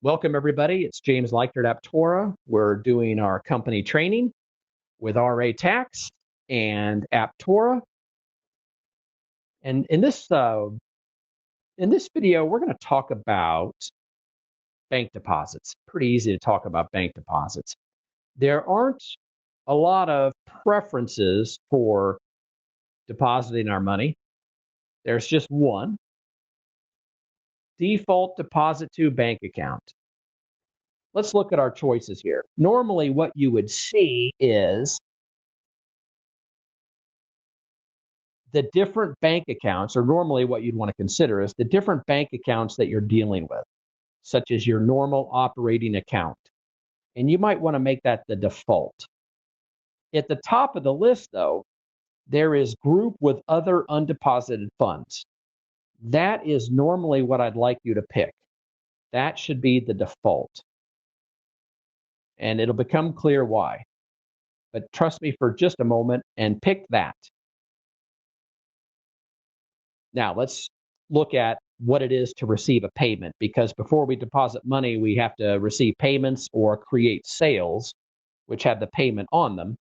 Welcome, everybody. It's James Leichtert Aptora. We're doing our company training with RA Tax and Aptora. And in this video, we're going to talk about bank deposits. Pretty easy to talk about bank deposits. There aren't a lot of preferences for depositing our money. There's just one: default deposit to bank account. Let's look at our choices here. Normally, what you would see is the different bank accounts, or normally what you'd want to consider is the different bank accounts that you're dealing with, such as your normal operating account. And you might want to make that the default. At the top of the list, though, there is group with other undeposited funds. That is normally what I'd like you to pick. That should be the default. And it'll become clear why. But trust me for just a moment and pick that. Now, let's look at what it is to receive a payment, because before we deposit money, we have to receive payments or create sales, which have the payment on them.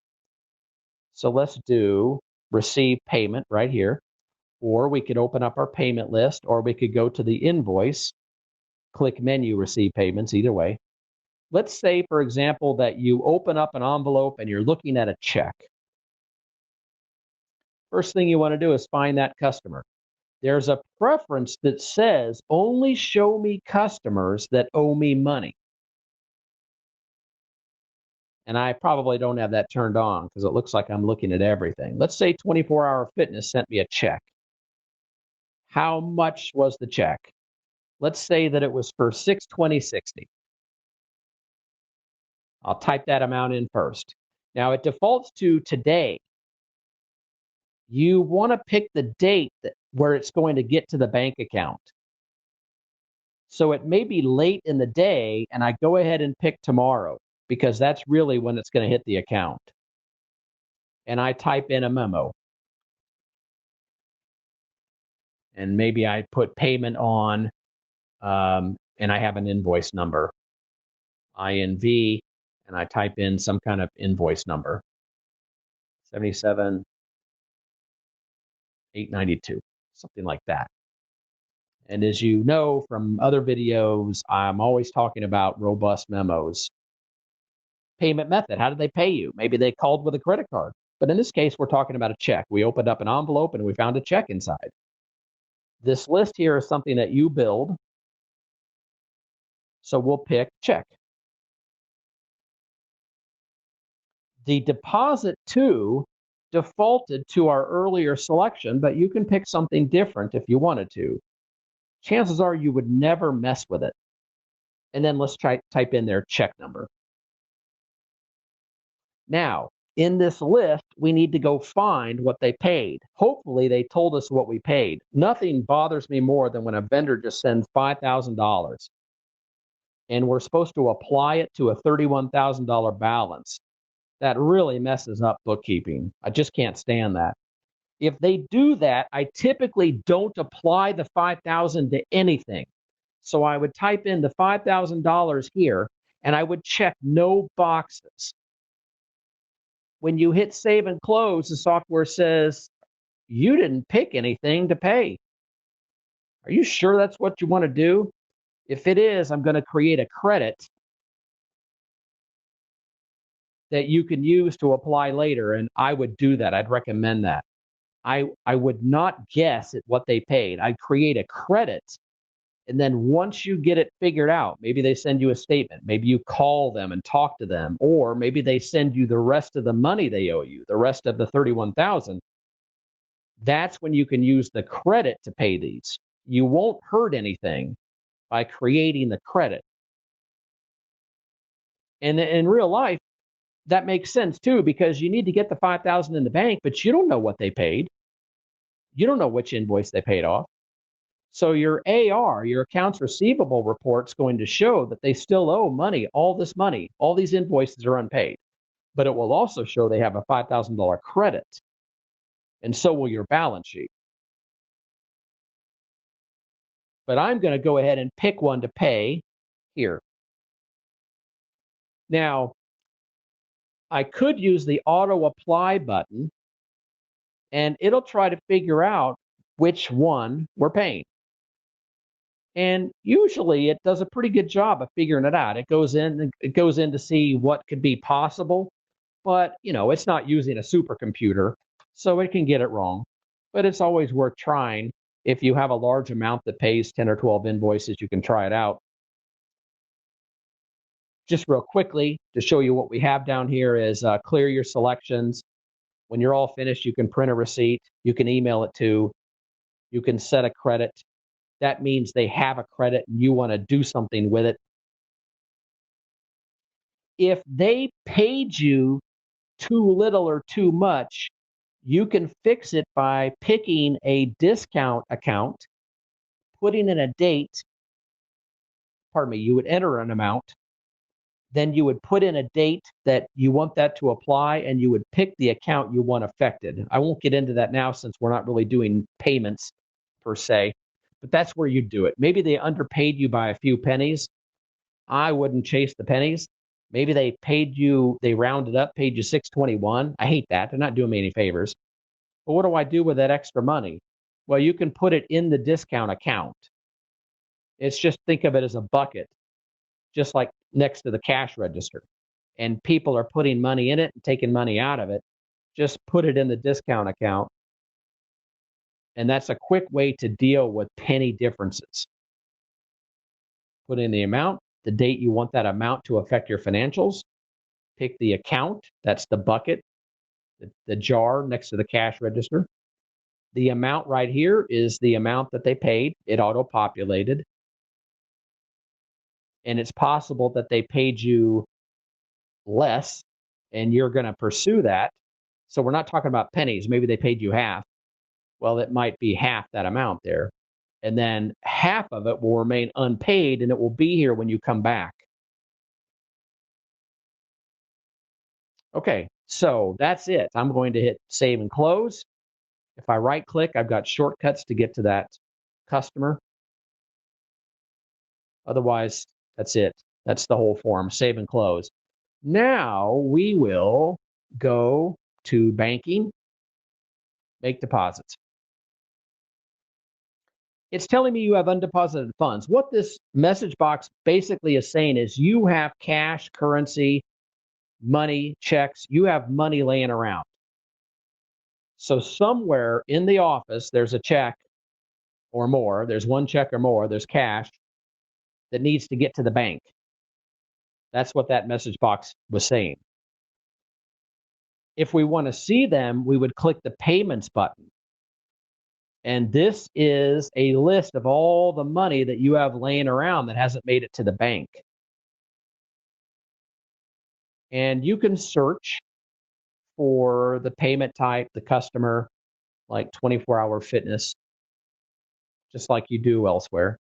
So let's do receive payment right here, or we could open up our payment list, or we could go to the invoice, click menu, receive payments, either way. Let's say, for example, that you open up an envelope and you're looking at a check. First thing you want to do is find that customer. There's a preference that says only show me customers that owe me money. And I probably don't have that turned on because it looks like I'm looking at everything. Let's say 24 Hour Fitness sent me a check. How much was the check? Let's say that it was for $620.60. I'll type that amount in first. Now it defaults to today. You want to pick the date where it's going to get to the bank account. So it may be late in the day, and I go ahead and pick tomorrow because that's really when it's going to hit the account. And I type in a memo. And maybe I put payment on, and I have an invoice number, INV, and I type in some kind of invoice number, 77,892, something like that. And as you know from other videos, I'm always talking about robust memos. Payment method, how did they pay you? Maybe they called with a credit card. But in this case, we're talking about a check. We opened up an envelope and we found a check inside. This list here is something that you build. So we'll pick check. The deposit to defaulted to our earlier selection, but you can pick something different if you wanted to. Chances are you would never mess with it. And then let's type in their check number. Now, in this list, we need to go find what they paid. Hopefully, they told us what we paid. Nothing bothers me more than when a vendor just sends $5,000 and we're supposed to apply it to a $31,000 balance. That really messes up bookkeeping. I just can't stand that. If they do that, I typically don't apply the $5,000 to anything. So I would type in the $5,000 here, and I would check no boxes. When you hit save and close, the software says, you didn't pick anything to pay. Are you sure that's what you want to do? If it is, I'm going to create a credit that you can use to apply later, and I would do that. I'd recommend that. I would not guess at what they paid. I'd create a credit, and then once you get it figured out, maybe they send you a statement, maybe you call them and talk to them, or maybe they send you the rest of the money they owe you, the rest of the $31,000. That's when you can use the credit to pay these. You won't hurt anything by creating the credit. And in real life, that makes sense too, because you need to get the $5,000 in the bank, but you don't know what they paid. You don't know which invoice they paid off. So your AR, your accounts receivable report's going to show that they still owe money, all this money, all these invoices are unpaid. But it will also show they have a $5,000 credit. And so will your balance sheet. But I'm going to go ahead and pick one to pay here. Now, I could use the auto apply button and it'll try to figure out which one we're paying. And usually it does a pretty good job of figuring it out. It goes in to see what could be possible, but it's not using a supercomputer, so it can get it wrong. But it's always worth trying. If you have a large amount that pays 10 or 12 invoices, you can try it out. Just real quickly to show you what we have down here is clear your selections. When you're all finished, you can print a receipt. You can email it to. You can set a credit. That means they have a credit and you want to do something with it. If they paid you too little or too much, you can fix it by picking a discount account, putting in a date. Pardon me, you would enter an amount. Then you would put in a date that you want that to apply, and you would pick the account you want affected. I won't get into that now since we're not really doing payments per se, but that's where you do it. Maybe they underpaid you by a few pennies. I wouldn't chase the pennies. Maybe they rounded up, paid you 621. I hate that. They're not doing me any favors. But what do I do with that extra money? Well, you can put it in the discount account. It's just, think of it as a bucket, just like next to the cash register. And people are putting money in it and taking money out of it. Just put it in the discount account. And that's a quick way to deal with penny differences. Put in the amount, the date you want that amount to affect your financials. Pick the account, that's the bucket, the jar next to the cash register. The amount right here is the amount that they paid. It auto-populated. And it's possible that they paid you less and you're going to pursue that. So we're not talking about pennies. Maybe they paid you half. Well, it might be half that amount there. And then half of it will remain unpaid and it will be here when you come back. Okay, so that's it. I'm going to hit save and close. If I right click, I've got shortcuts to get to that customer. Otherwise, that's it. That's the whole form, save and close. Now we will go to banking, make deposits. It's telling me you have undeposited funds. What this message box basically is saying is you have cash, currency, money, checks, you have money laying around. So somewhere in the office, there's a check or more, there's one check or more, there's cash that needs to get to the bank. That's what that message box was saying. If we want to see them, we would click the payments button. And this is a list of all the money that you have laying around that hasn't made it to the bank. And you can search for the payment type, the customer, like 24-hour fitness, just like you do elsewhere.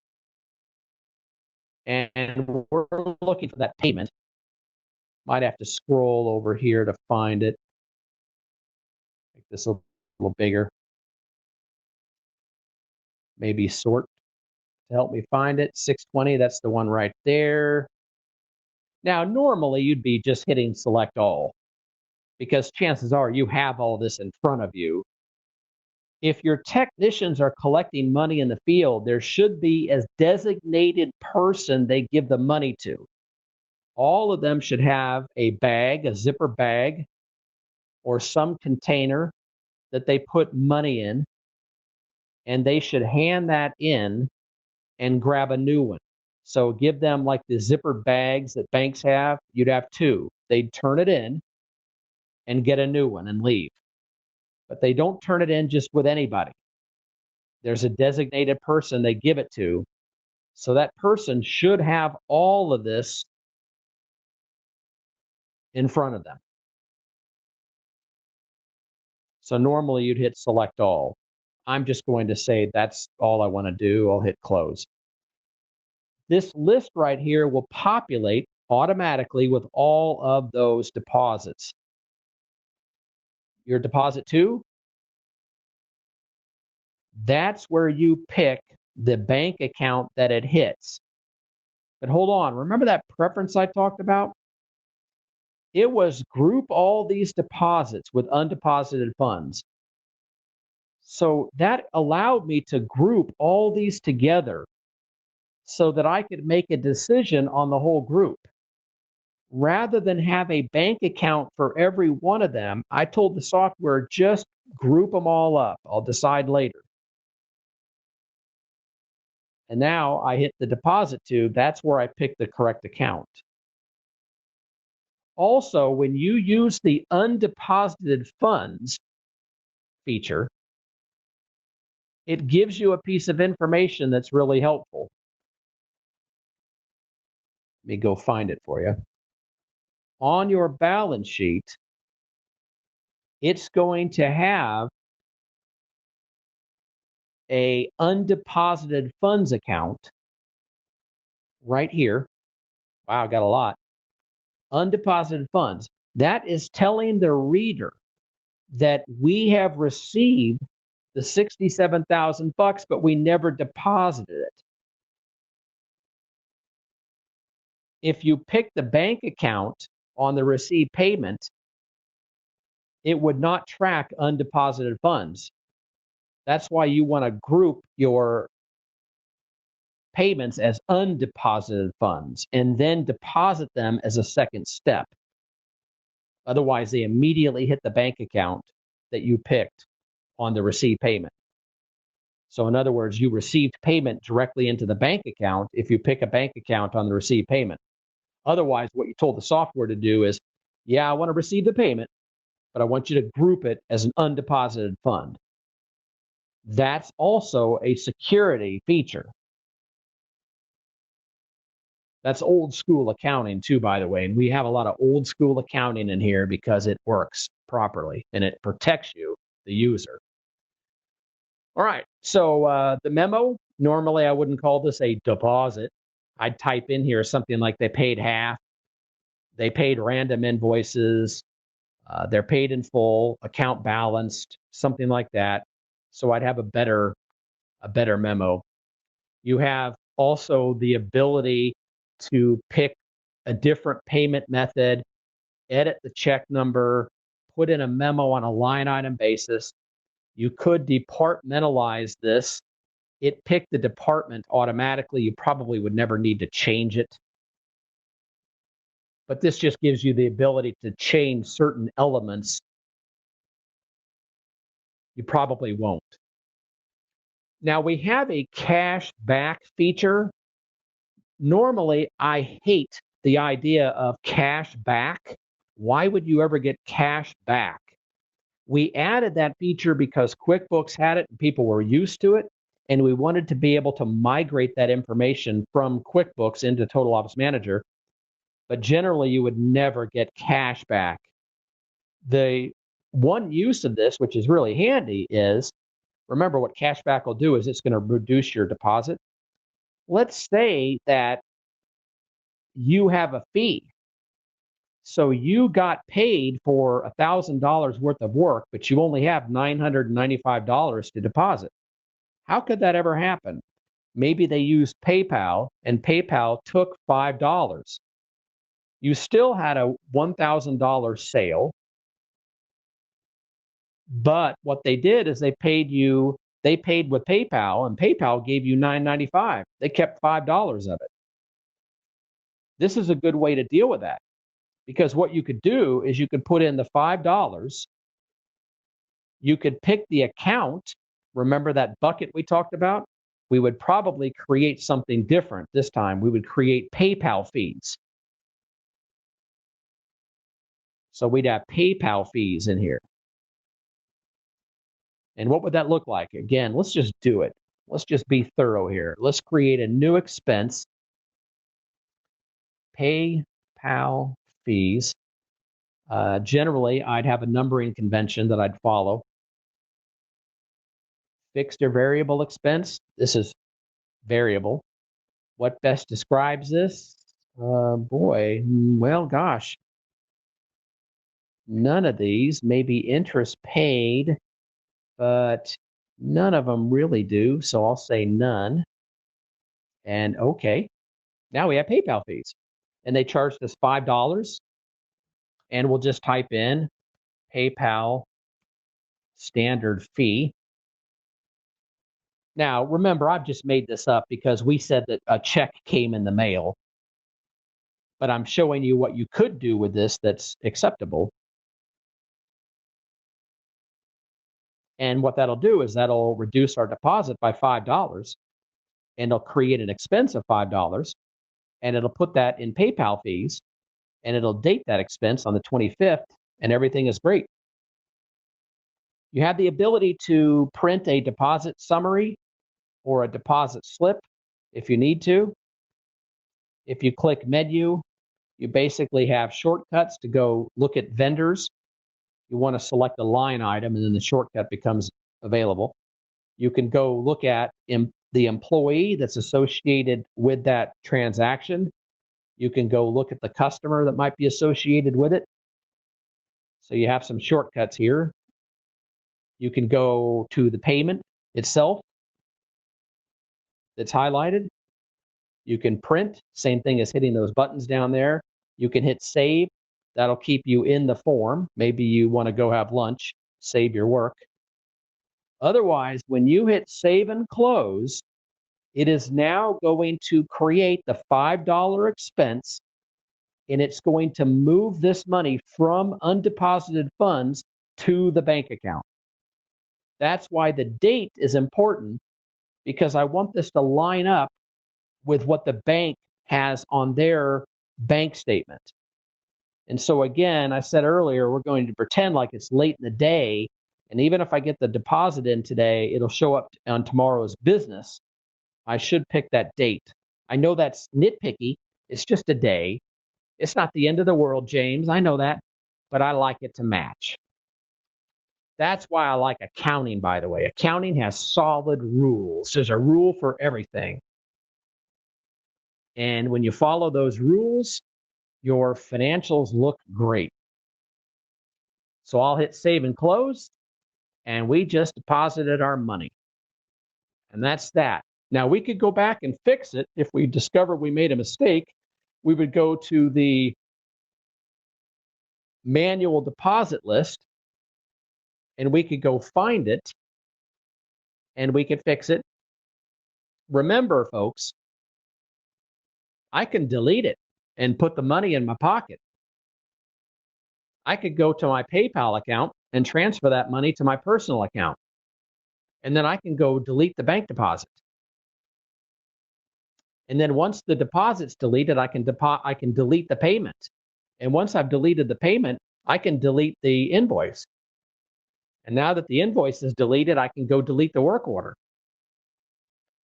And we're looking for that payment. Might have to scroll over here to find it. Make this a little bigger. Maybe sort to help me find it. 620, that's the one right there. Now, normally you'd be just hitting select all because chances are you have all this in front of you. If your technicians are collecting money in the field, there should be a designated person they give the money to. All of them should have a bag, a zipper bag, or some container that they put money in, and they should hand that in and grab a new one. So give them like the zipper bags that banks have. You'd have two. They'd turn it in and get a new one and leave. But they don't turn it in just with anybody. There's a designated person they give it to. So that person should have all of this in front of them. So normally you'd hit select all. I'm just going to say that's all I want to do. I'll hit close. This list right here will populate automatically with all of those deposits. Your deposit 2, that's where you pick the bank account that it hits. But hold on, remember that preference I talked about? It was group all these deposits with undeposited funds. So that allowed me to group all these together so that I could make a decision on the whole group. Rather than have a bank account for every one of them, I told the software, just group them all up. I'll decide later. And now I hit the deposit tube. That's where I pick the correct account. Also, when you use the undeposited funds feature, it gives you a piece of information that's really helpful. Let me go find it for you. On your balance sheet, it's going to have a undeposited funds account right here. Wow, I got a lot. Undeposited funds. That is telling the reader that we have received the 67,000 bucks, but we never deposited it. If you pick the bank account on the received payment, it would not track undeposited funds. That's why you want to group your payments as undeposited funds and then deposit them as a second step. Otherwise, they immediately hit the bank account that you picked on the received payment. So in other words, you received payment directly into the bank account if you pick a bank account on the received payment. Otherwise, what you told the software to do is, yeah, I want to receive the payment, but I want you to group it as an undeposited fund. That's also a security feature. That's old school accounting too, by the way. And we have a lot of old school accounting in here because it works properly and it protects you, the user. All right. So the memo, normally I wouldn't call this a deposit. I'd type in here something like they paid half, they paid random invoices, they're paid in full, account balanced, something like that. So I'd have a better memo. You have also the ability to pick a different payment method, edit the check number, put in a memo on a line item basis. You could departmentalize this. It picked the department automatically. You probably would never need to change it. But this just gives you the ability to change certain elements. You probably won't. Now we have a cash back feature. Normally, I hate the idea of cash back. Why would you ever get cash back? We added that feature because QuickBooks had it and people were used to it, and we wanted to be able to migrate that information from QuickBooks into Total Office Manager. But generally, you would never get cash back. The one use of this, which is really handy, is remember what cash back will do is it's going to reduce your deposit. Let's say that you have a fee. So you got paid for $1,000 worth of work, but you only have $995 to deposit. How could that ever happen? Maybe they used PayPal and PayPal took $5. You still had a $1,000 sale, but what they did is they paid with PayPal and PayPal gave you $9.95. They kept $5 of it. This is a good way to deal with that. Because what you could do is you could put in the $5. You could pick the account. Remember that bucket we talked about? We would probably create something different this time. We would create PayPal fees. So we'd have PayPal fees in here. And what would that look like? Again, let's just do it. Let's just be thorough here. Let's create a new expense. PayPal fees. Generally, I'd have a numbering convention that I'd follow. Fixed or variable expense. This is variable. What best describes this? Boy, well, gosh. None of these, maybe interest paid, but none of them really do. So I'll say none. And okay, now we have PayPal fees. And they charged us $5. and we'll just type in PayPal standard fee. Now, remember, I've just made this up because we said that a check came in the mail, but I'm showing you what you could do with this that's acceptable. And what that'll do is that'll reduce our deposit by $5, and it'll create an expense of $5, and it'll put that in PayPal fees, and it'll date that expense on the 25th, and everything is great. You have the ability to print a deposit summary or a deposit slip if you need to. If you click menu, you basically have shortcuts to go look at vendors. You want to select a line item, and then the shortcut becomes available. You can go look at the employee that's associated with that transaction. You can go look at the customer that might be associated with it. So you have some shortcuts here. You can go to the payment itself that's highlighted. You can print, same thing as hitting those buttons down there. You can hit save. That'll keep you in the form. Maybe you want to go have lunch, save your work. Otherwise, when you hit save and close, it is now going to create the $5 expense, and it's going to move this money from undeposited funds to the bank account. That's why the date is important, because I want this to line up with what the bank has on their bank statement. And so again, I said earlier, we're going to pretend like it's late in the day, and even if I get the deposit in today, it'll show up on tomorrow's business. I should pick that date. I know that's nitpicky. It's just a day. It's not the end of the world, James. I know that, but I like it to match. That's why I like accounting, by the way. Accounting has solid rules. There's a rule for everything. And when you follow those rules, your financials look great. So I'll hit save and close, and we just deposited our money. And that's that. Now, we could go back and fix it. If we discover we made a mistake, we would go to the manual deposit list, and we could go find it, and we could fix it. Remember, folks, I can delete it and put the money in my pocket. I could go to my PayPal account and transfer that money to my personal account. And then I can go delete the bank deposit. And then once the deposit's deleted, I can delete the payment. And once I've deleted the payment, I can delete the invoice. And now that the invoice is deleted, I can go delete the work order.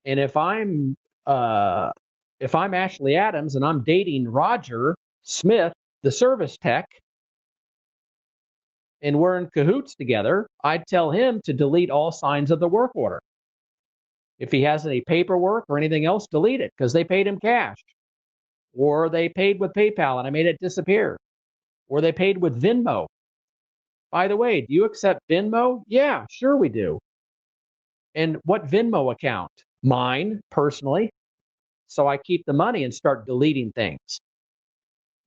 And if I'm Ashley Adams and I'm dating Roger Smith, the service tech, and we're in cahoots together, I'd tell him to delete all signs of the work order. If he has any paperwork or anything else, delete it, because they paid him cash. Or they paid with PayPal and I made it disappear. Or they paid with Venmo. By the way, do you accept Venmo? Yeah, sure we do. And what Venmo account? Mine, personally. So I keep the money and start deleting things.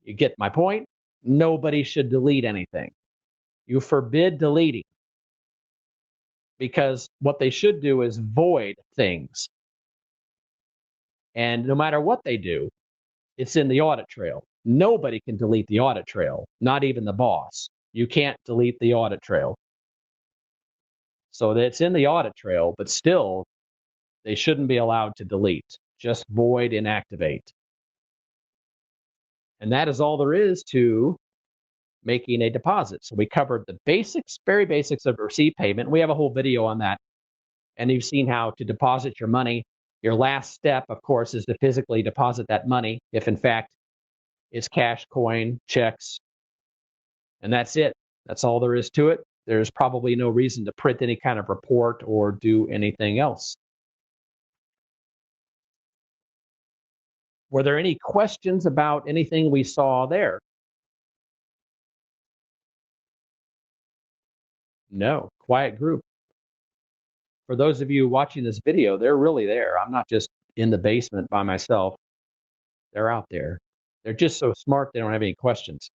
You get my point? Nobody should delete anything. You forbid deleting, because what they should do is void things. And no matter what they do, it's in the audit trail. Nobody can delete the audit trail, not even the boss. You can't delete the audit trail. So it's in the audit trail, but still, they shouldn't be allowed to delete. Just void, inactivate. And that is all there is to making a deposit. So we covered the basics, very basics of receipt payment. We have a whole video on that. And you've seen how to deposit your money. Your last step, of course, is to physically deposit that money, if in fact it's cash, coin, checks. And that's it. That's all there is to it. There's probably no reason to print any kind of report or do anything else. Were there any questions about anything we saw there? No, quiet group. For those of you watching this video, they're really there. I'm not just in the basement by myself. They're out there. They're just so smart, they don't have any questions.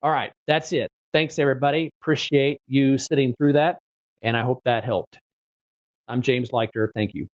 All right, that's it. Thanks, everybody. Appreciate you sitting through that, and I hope that helped. I'm James Leichter. Thank you.